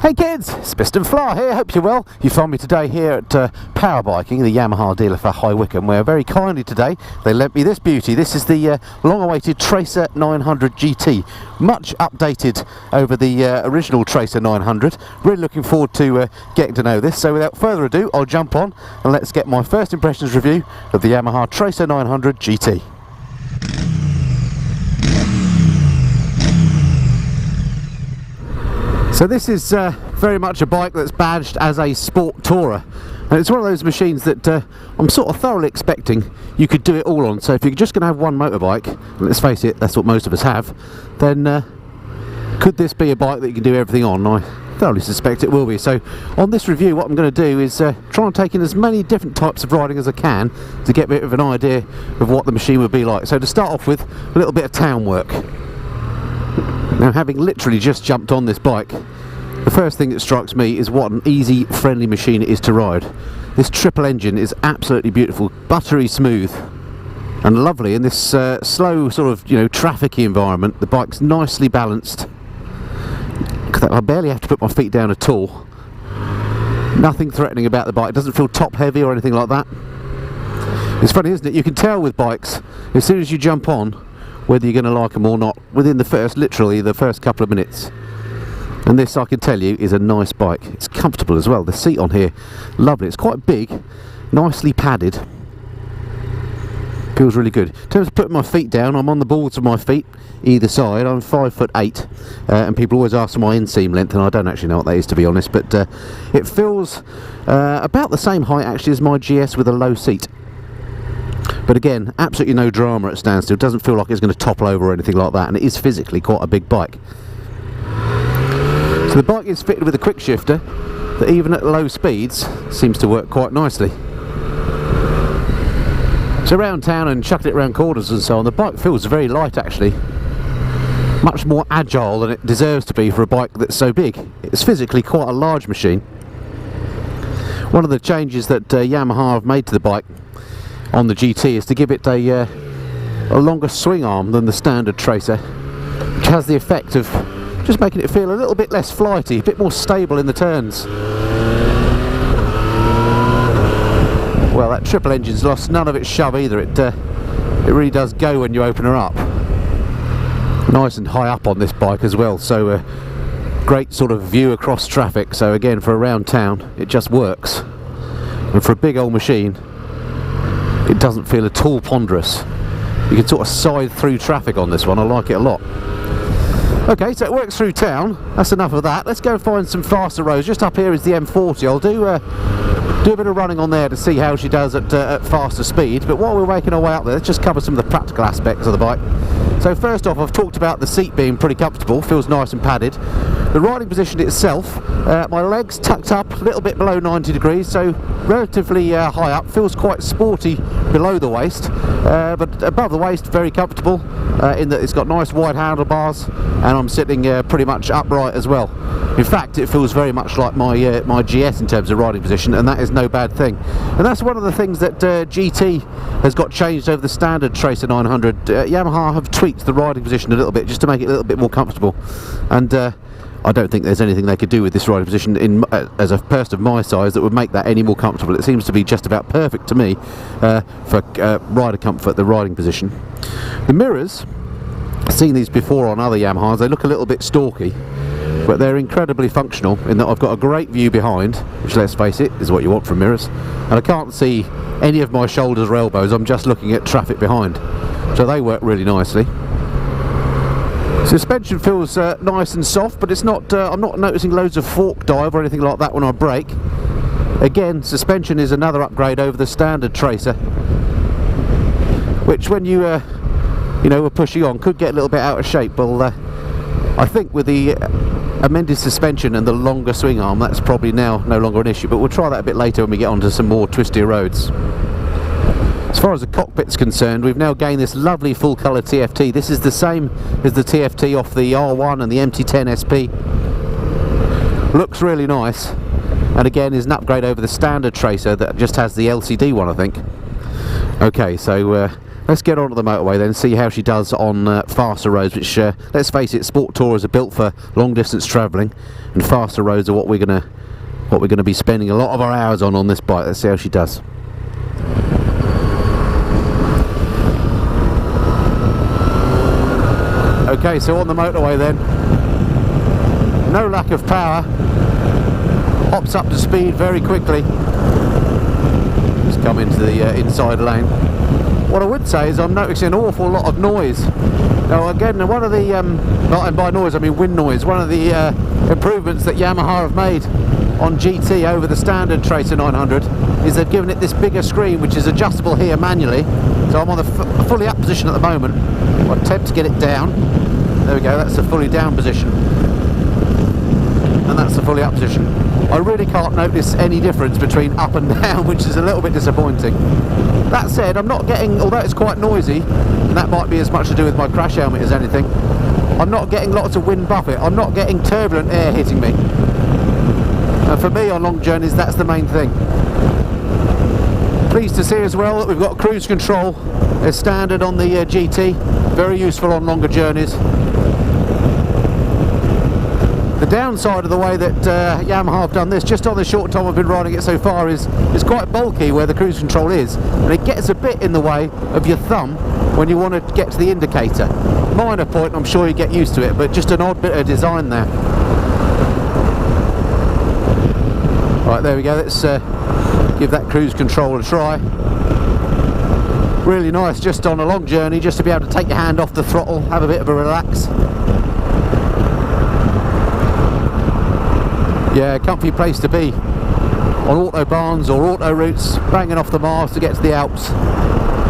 Hey kids, it's Mr. Flar here, hope you're well. You find me today here at Power Biking, the Yamaha dealer for High Wycombe, where very kindly today they lent me this beauty. This is the long-awaited Tracer 900 GT, much updated over the original Tracer 900. Really looking forward to getting to know this, so without further ado I'll jump on and let's get my first impressions review of the Yamaha Tracer 900 GT. So this is very much a bike that's badged as a sport tourer, and it's one of those machines that I'm sort of thoroughly expecting you could do it all on. So if you're just going to have one motorbike, and let's face it, that's what most of us have, then could this be a bike that you can do everything on? I thoroughly suspect it will be. So on this review what I'm going to do is try and take in as many different types of riding as I can to get a bit of an idea of what the machine would be like. So to start off with, a little bit of town work. Now, having literally just jumped on this bike, the first thing that strikes me is what an easy, friendly machine it is to ride. This triple engine is absolutely beautiful, buttery smooth and lovely in this slow sort of, trafficy environment. The bike's nicely balanced. I barely have to put my feet down at all. Nothing threatening about the bike. It doesn't feel top heavy or anything like that. It's funny, isn't it? You can tell with bikes as soon as you jump on whether you're going to like them or not within literally the first couple of minutes. And this, I can tell you, is a nice bike. It's comfortable as well. The seat on here, lovely. It's quite big, nicely padded. Feels really good. In terms of putting my feet down, I'm on the boards of my feet either side. I'm 5'8", and people always ask for my inseam length, and I don't actually know what that is, to be honest, but it feels about the same height actually as my GS with a low seat. But again, absolutely no drama at standstill. It doesn't feel like it's going to topple over or anything like that, and it is physically quite a big bike. So the bike is fitted with a quick shifter that even at low speeds seems to work quite nicely. So around town and chucking it around corners and so on, the bike feels very light actually. Much more agile than it deserves to be for a bike that's so big. It's physically quite a large machine. One of the changes that Yamaha have made to the bike on the GT is to give it a longer swing arm than the standard Tracer, which has the effect of just making it feel a little bit less flighty, a bit more stable in the turns. Well, that triple engine's lost none of its shove either. It really does go when you open her up. Nice and high up on this bike as well, so great sort of view across traffic. So again, for around town it just works, and for a big old machine it doesn't feel at all ponderous. You can sort of side through traffic on this one. I like it a lot. Okay, so it works through town. That's enough of that. Let's go find some faster roads. Just up here is the M40. I'll do a bit of running on there to see how she does at faster speed. But while we're making our way up there, let's just cover some of the practical aspects of the bike. So first off, I've talked about the seat being pretty comfortable. Feels nice and padded. The riding position itself, my legs tucked up a little bit below 90 degrees, so relatively high up. Feels quite sporty below the waist, but above the waist very comfortable in that it's got nice wide handlebars, and I'm sitting pretty much upright as well. In fact, it feels very much like my GS in terms of riding position, and that is no bad thing. And that's one of the things that GT has got changed over the standard Tracer 900. Yamaha have tweaked the riding position a little bit just to make it a little bit more comfortable, and I don't think there's anything they could do with this riding position as a person of my size that would make that any more comfortable. It seems to be just about perfect to me for rider comfort, the riding position. The mirrors, I've seen these before on other Yamahas, they look a little bit stalky, but they're incredibly functional in that I've got a great view behind, which, let's face it, is what you want from mirrors, and I can't see any of my shoulders or elbows. I'm just looking at traffic behind, so they work really nicely. Suspension feels nice and soft, but it's not. I'm not noticing loads of fork dive or anything like that when I brake. Again, suspension is another upgrade over the standard Tracer, which when you were pushing on could get a little bit out of shape. Well, I think with the amended suspension and the longer swing arm, that's probably now no longer an issue. But we'll try that a bit later when we get onto some more twistier roads. As far as the cockpit's concerned, we've now gained this lovely full colour TFT. This is the same as the TFT off the R1 and the MT10 SP. Looks really nice, and again is an upgrade over the standard Tracer that just has the LCD one, I think. Okay, so Let's get on to the motorway then, see how she does on faster roads, which, let's face it, sport tourers are built for long distance travelling, and faster roads are what we're gonna be spending a lot of our hours on this bike. Let's see how she does. Okay, so on the motorway then, no lack of power, hops up to speed very quickly. Just come into the inside lane. What I would say is I'm noticing an awful lot of noise. Now again, one of the, and by noise I mean wind noise, one of the improvements that Yamaha have made on GT over the standard Tracer 900 is they've given it this bigger screen which is adjustable here manually. So I'm on the fully up position at the moment. I'll attempt to get it down. There we go, that's the fully down position. And that's the fully up position. I really can't notice any difference between up and down, which is a little bit disappointing. That said, I'm not getting, although it's quite noisy, and that might be as much to do with my crash helmet as anything, I'm not getting lots of wind buffet. I'm not getting turbulent air hitting me. And for me on long journeys, that's the main thing. Pleased to see as well that we've got cruise control as standard on the GT. Very useful on longer journeys. The downside of the way that Yamaha have done this, just on the short time I've been riding it so far, is quite bulky where the cruise control is, and it gets a bit in the way of your thumb when you want to get to the indicator. Minor point, I'm sure you get used to it, but just an odd bit of design there. Right, there we go, let's give that cruise control a try. Really nice just on a long journey, just to be able to take your hand off the throttle, have a bit of a relax. Yeah, comfy place to be on autobahns or auto routes, banging off the miles to get to the Alps.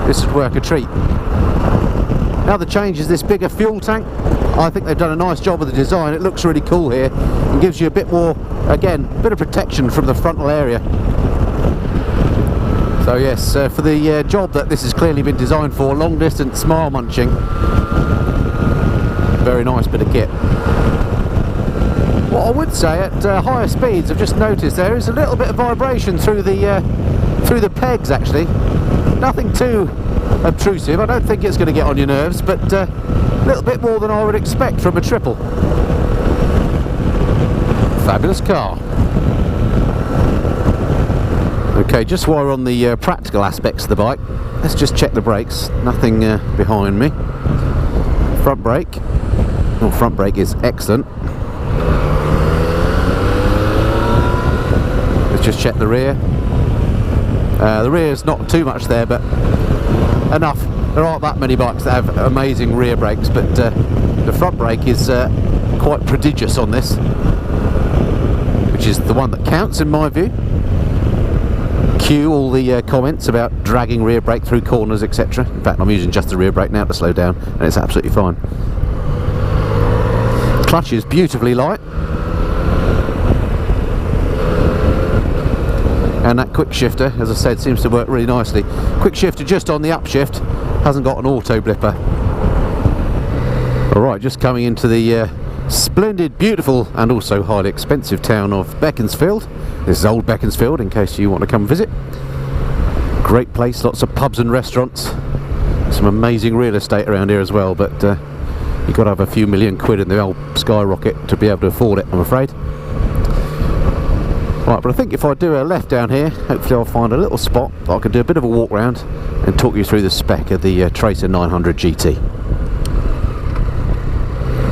This would work a treat. Now the change is this bigger fuel tank. I think they've done a nice job of the design. It looks really cool here and gives you a bit more, again, a bit of protection from the frontal area. So yes, for the job that this has clearly been designed for, long distance mile munching, very nice bit of kit. What I would say, at higher speeds, I've just noticed there is a little bit of vibration through the pegs actually. Nothing too obtrusive. I don't think it's going to get on your nerves, but a little bit more than I would expect from a triple. Fabulous car. Okay, just while we're on the practical aspects of the bike, let's just check the brakes. Nothing behind me. Front brake. Well, front brake is excellent. Let's just check the rear. The rear is not too much there, but enough. There aren't that many bikes that have amazing rear brakes, but the front brake is quite prodigious on this, which is the one that counts in my view. Cue all the comments about dragging rear brake through corners, etc. In fact, I'm using just the rear brake now to slow down, and it's absolutely fine. Clutch is beautifully light, and that quick shifter, as I said, seems to work really nicely. Quick shifter just on the upshift, hasn't got an auto blipper. Alright, just coming into the splendid, beautiful and also highly expensive town of Beaconsfield. This is old Beaconsfield, in case you want to come visit. Great place, lots of pubs and restaurants, some amazing real estate around here as well, but you've got to have a few million quid in the old skyrocket to be able to afford it, I'm afraid. Right, but I think if I do a left down here, hopefully I'll find a little spot that I can do a bit of a walk round and talk you through the spec of the Tracer 900 GT.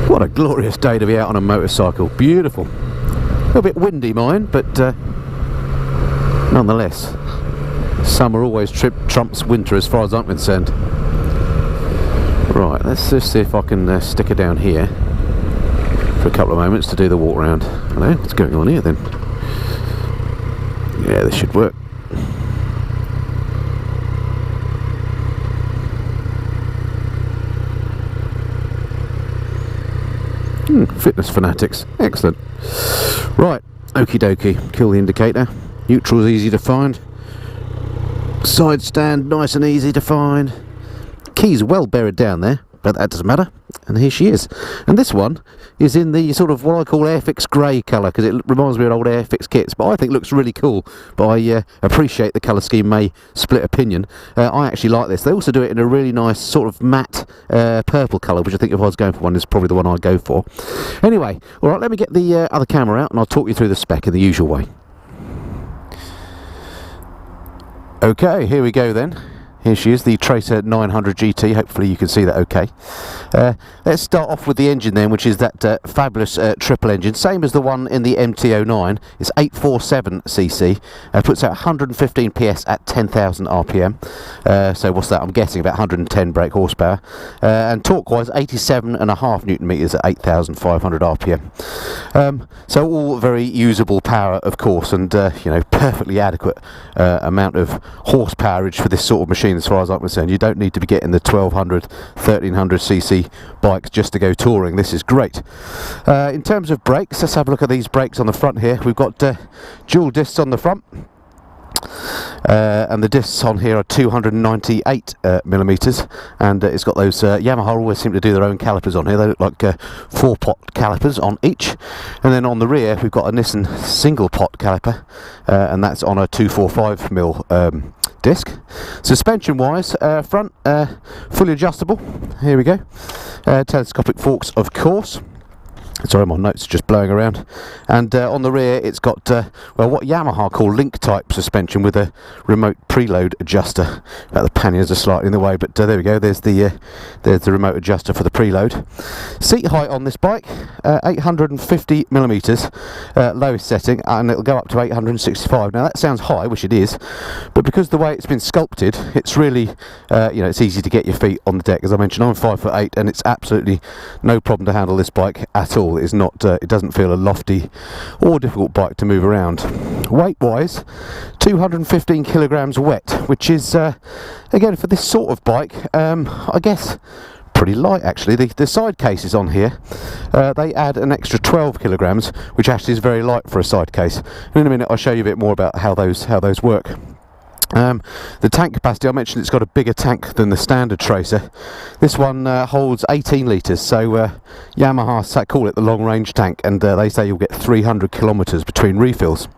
What a glorious day to be out on a motorcycle, beautiful. A little bit windy mine, but nonetheless, summer always trumps winter as far as I'm concerned. Right, let's just see if I can stick her down here for a couple of moments to do the walk round. Hello, what's going on here then? Yeah, this should work. Fitness fanatics, excellent. Right, okie dokie, kill the indicator. Neutral is easy to find. Side stand, nice and easy to find. Keys well buried down there, but that doesn't matter. and here she is. And this one is in the sort of what I call Airfix grey colour, because it reminds me of old Airfix kits, but I think looks really cool. But I appreciate the colour scheme may split opinion. I actually like this. They also do it in a really nice sort of matte purple colour, which I think if I was going for one is probably the one I'd go for. Anyway, alright, let me get the other camera out and I'll talk you through the spec in the usual way. Okay, here we go then. Here she is, the Tracer 900 GT. Hopefully you can see that okay. Let's start off with the engine then, which is that fabulous triple engine, same as the one in the MT-09. It's 847cc, puts out 115 PS at 10,000 RPM. So what's that? I'm guessing about 110 brake horsepower. And torque-wise, 87.5 Newton meters at 8,500 RPM. So all very usable power, of course, and you know, perfectly adequate amount of horsepowerage for this sort of machine. As far as I'm concerned, you don't need to be getting the 1200, 1300cc bikes just to go touring. This is great. In terms of brakes, let's have a look at these brakes on the front here. We've got dual discs on the front. And the discs on here are 298 millimeters, and it's got those Yamaha always seem to do their own calipers on here. They look like 4-pot calipers on each. And then on the rear we've got a Nissan single pot caliper, and that's on a 245mm disc. Suspension wise, front fully adjustable. Here we go. Telescopic forks, of course. Sorry, my notes are just blowing around. And on the rear it's got well, what Yamaha call link type suspension with a remote preload adjuster. The panniers are slightly in the way, but there we go, there's the remote adjuster for the preload. Seat height on this bike, 850 millimeters, lowest setting, and it'll go up to 865. Now that sounds high, which it is, but because the way it's been sculpted, it's really you know, it's easy to get your feet on the deck. As I mentioned, I'm 5'8", and it's absolutely no problem to handle this bike at all. It's not, it doesn't feel a lofty or difficult bike to move around. Weight wise, 215 kilograms wet, which is again for this sort of bike, I guess pretty light actually. The side cases on here, they add an extra 12 kilograms, which actually is very light for a side case. And in a minute I'll show you a bit more about how those work. The tank capacity, I mentioned it's got a bigger tank than the standard Tracer. This one holds 18 litres, so Yamaha call it the long range tank, and they say you'll get 300 kilometres between refills.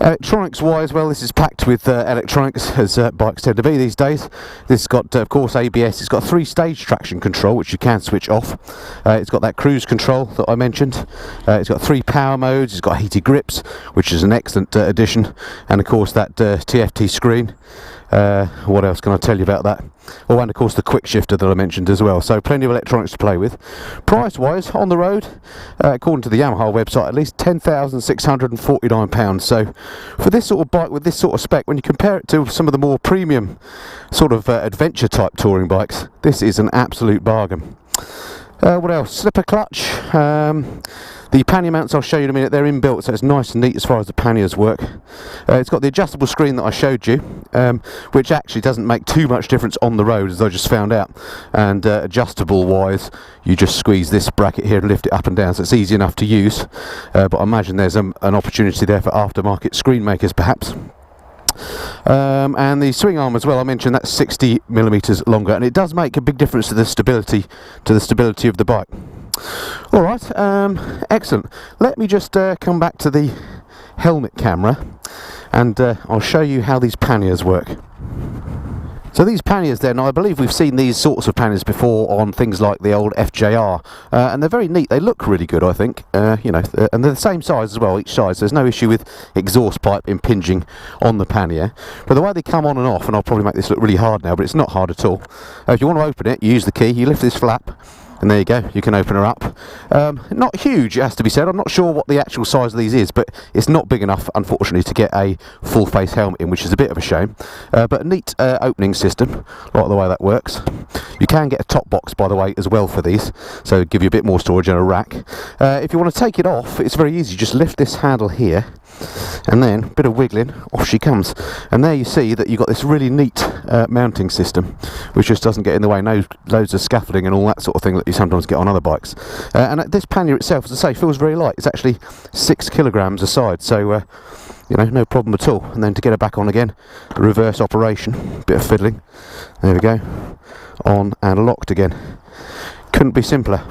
Electronics wise, well, this is packed with electronics, as bikes tend to be these days. This has got of course ABS. It's got 3-stage traction control, which you can switch off. It's got that cruise control that I mentioned. It's got 3 power modes. It's got heated grips, which is an excellent addition, and of course that TFT screen. What else can I tell you about that? Oh, and of course the quick shifter that I mentioned as well. So plenty of electronics to play with. Price wise, on the road, according to the Yamaha website at least, £10,649. So for this sort of bike with this sort of spec, when you compare it to some of the more premium sort of adventure type touring bikes, this is an absolute bargain. What else? Slipper clutch. The pannier mounts I'll show you in a minute, they're inbuilt, so it's nice and neat as far as the panniers work. It's got the adjustable screen that I showed you, which actually doesn't make too much difference on the road, as I just found out. And adjustable wise, you just squeeze this bracket here and lift it up and down, so it's easy enough to use. But I imagine there's an opportunity there for aftermarket screen makers perhaps. And the swing arm as well, I mentioned that's 60 millimeters longer, and it does make a big difference to the stability of the bike. Alright, excellent. Let me just come back to the helmet camera, and I'll show you how these panniers work. So these panniers then, I believe we've seen these sorts of panniers before on things like the old FJR, and they're very neat. They look really good, I think, you know, and they're the same size as well, each size. There's no issue with exhaust pipe impinging on the pannier. But the way they come on and off, and I'll probably make this look really hard now, but it's not hard at all. If you want to open it, you use the key, you lift this flap, and there you go, you can open her up. Not huge, it has to be said. I'm not sure what the actual size of these is, but it's not big enough, unfortunately, to get a full face helmet in, which is a bit of a shame. But a neat opening system, like the way that works. You can get a top box, by the way, as well for these, so give you a bit more storage and a rack. If you want to take it off, it's very easy. Just lift this handle here, and then a bit of wiggling, off she comes. And there you see that you've got this really neat mounting system, which just doesn't get in the way. No loads of scaffolding and all that sort of thing that you sometimes get on other bikes. And this pannier itself, as I say, feels very light. It's actually 6 kilograms a side, so you know, no problem at all. And then to get it back on again, a reverse operation, bit of fiddling. There we go, on and locked again. Couldn't be simpler.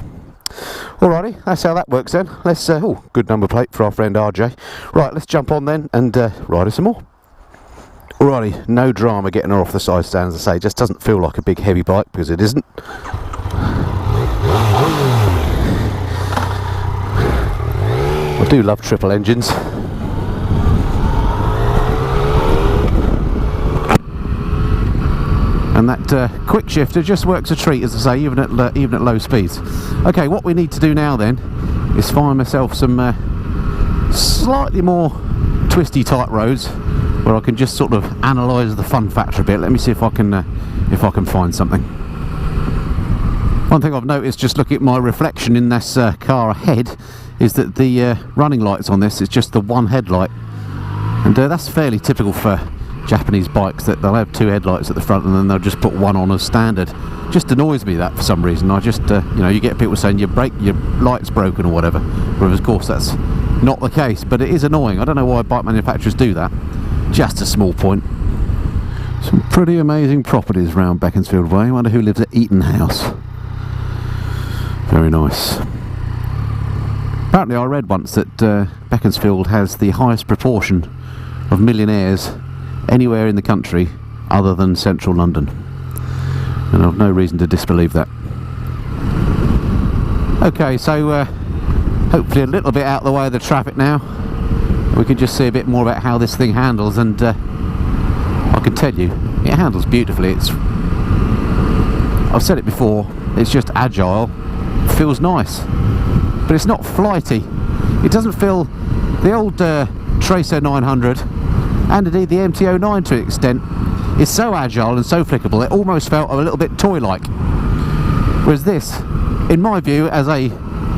Alrighty, that's how that works then. Let's, good number plate for our friend RJ. Right, let's jump on then and ride her some more. Alrighty, no drama getting her off the side stand, as I say. Just doesn't feel like a big heavy bike, because it isn't. I do love triple engines. And that quick shifter just works a treat, as I say, even at low speeds. Okay, what we need to do now then is find myself some slightly more twisty tight roads where I can just sort of analyse the fun factor a bit. Let me see if I can find something. One thing I've noticed just looking at my reflection in this car ahead is that the running lights on this is just the one headlight, and that's fairly typical for Japanese bikes, that they'll have two headlights at the front and then they'll just put one on as standard. Just annoys me that for some reason. I just you get people saying your light's broken or whatever, whereas of course that's not the case, but it is annoying. I don't know why bike manufacturers do that. Just a small point. Some pretty amazing properties round Beaconsfield Way. I wonder who lives at Eaton House. Very nice. Apparently I read once that Beaconsfield has the highest proportion of millionaires anywhere in the country other than central London, and I've no reason to disbelieve that. Okay, so hopefully a little bit out of the way of the traffic now. We can just see a bit more about how this thing handles, and I can tell you it handles beautifully. I've said it before, it's just agile, feels nice, but it's not flighty. It doesn't feel the old Tracer 900 and indeed the MT-09 to an extent is so agile and so flickable it almost felt a little bit toy-like, whereas this, in my view, as a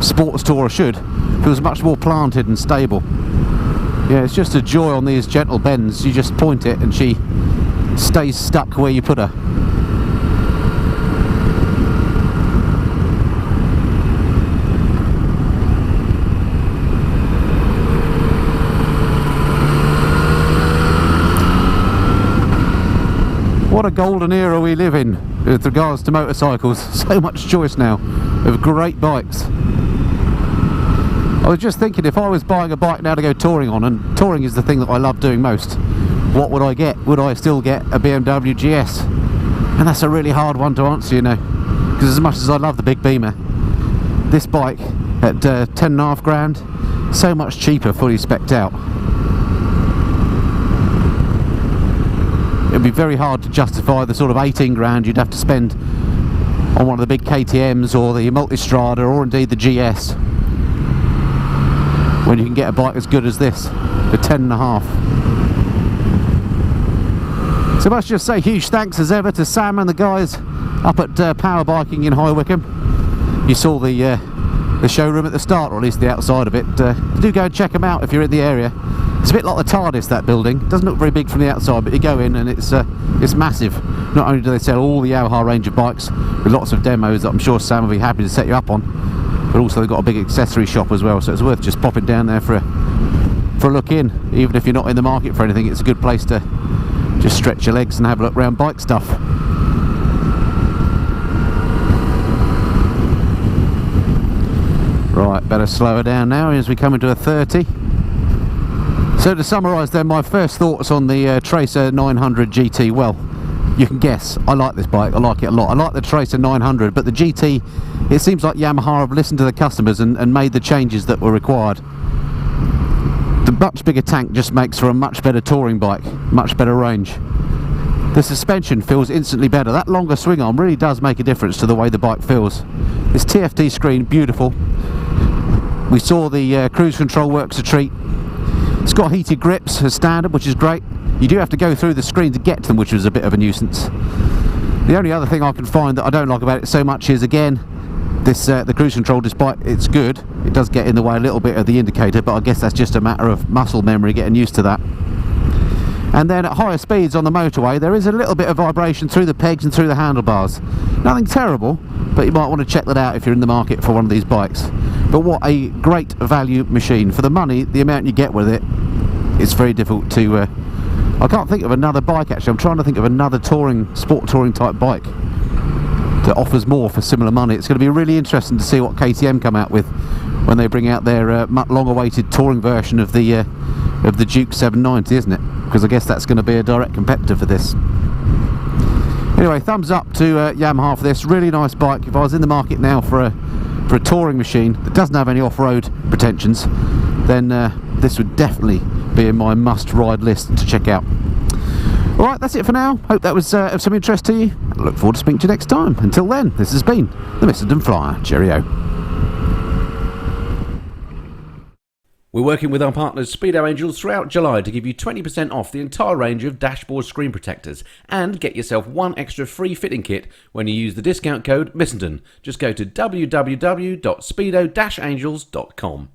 sports tourer should, feels much more planted and stable. Yeah, it's just a joy on these gentle bends. You just point it and she stays stuck where you put her. What a golden era we live in with regards to motorcycles. So much choice now of great bikes. I was just thinking, if I was buying a bike now to go touring on, and touring is the thing that I love doing most, what would I get? Would I still get a BMW GS? And that's a really hard one to answer, you know, because as much as I love the big Beamer, this bike at 10.5 grand, so much cheaper fully spec'd out. It'd be very hard to justify the sort of 18 grand you'd have to spend on one of the big KTMs or the Multistrada or indeed the GS, when you can get a bike as good as this for 10.5. So let's just say huge thanks as ever to Sam and the guys up at Power Biking in High Wycombe. You saw the showroom at the start, or at least the outside of it. Do go and check them out if you're in the area. It's a bit like the TARDIS, that building. It doesn't look very big from the outside, but you go in and it's massive. Not only do they sell all the Yamaha range of bikes with lots of demos that I'm sure Sam will be happy to set you up on, but also they've got a big accessory shop as well, so it's worth just popping down there for a look in. Even if you're not in the market for anything, it's a good place to just stretch your legs and have a look around bike stuff. Right, better slow her down now as we come into a 30. So to summarise then, my first thoughts on the Tracer 900 GT, well, you can guess, I like this bike, I like it a lot. I like the Tracer 900, but the GT, it seems like Yamaha have listened to the customers and made the changes that were required. The much bigger tank just makes for a much better touring bike, much better range. The suspension feels instantly better. That longer swing arm really does make a difference to the way the bike feels. This TFT screen, beautiful. We saw the cruise control works a treat. It's got heated grips as standard, which is great. You do have to go through the screen to get to them, which was a bit of a nuisance. The only other thing I can find that I don't like about it so much is, again, this the cruise control, despite it's good, it does get in the way a little bit of the indicator, but I guess that's just a matter of muscle memory, getting used to that. And then at higher speeds on the motorway, there is a little bit of vibration through the pegs and through the handlebars. Nothing terrible, but you might want to check that out if you're in the market for one of these bikes. But what a great value machine. For the money, the amount you get with it, it's very difficult to... I can't think of another bike actually. I'm trying to think of another sport touring type bike that offers more for similar money. It's going to be really interesting to see what KTM come out with when they bring out their much long-awaited touring version of the Duke 790, isn't it? Because I guess that's going to be a direct competitor for this. Anyway, thumbs up to Yamaha for this. Really nice bike. If I was in the market now for a touring machine that doesn't have any off-road pretensions, then this would definitely be in my must-ride list to check out. Alright, that's it for now. Hope that was of some interest to you. I look forward to speaking to you next time. Until then, this has been the Missenden Flyer. Cheerio. We're working with our partners Speedo Angels throughout July to give you 20% off the entire range of dashboard screen protectors and get yourself one extra free fitting kit when you use the discount code Missenden. Just go to www.speedo-angels.com.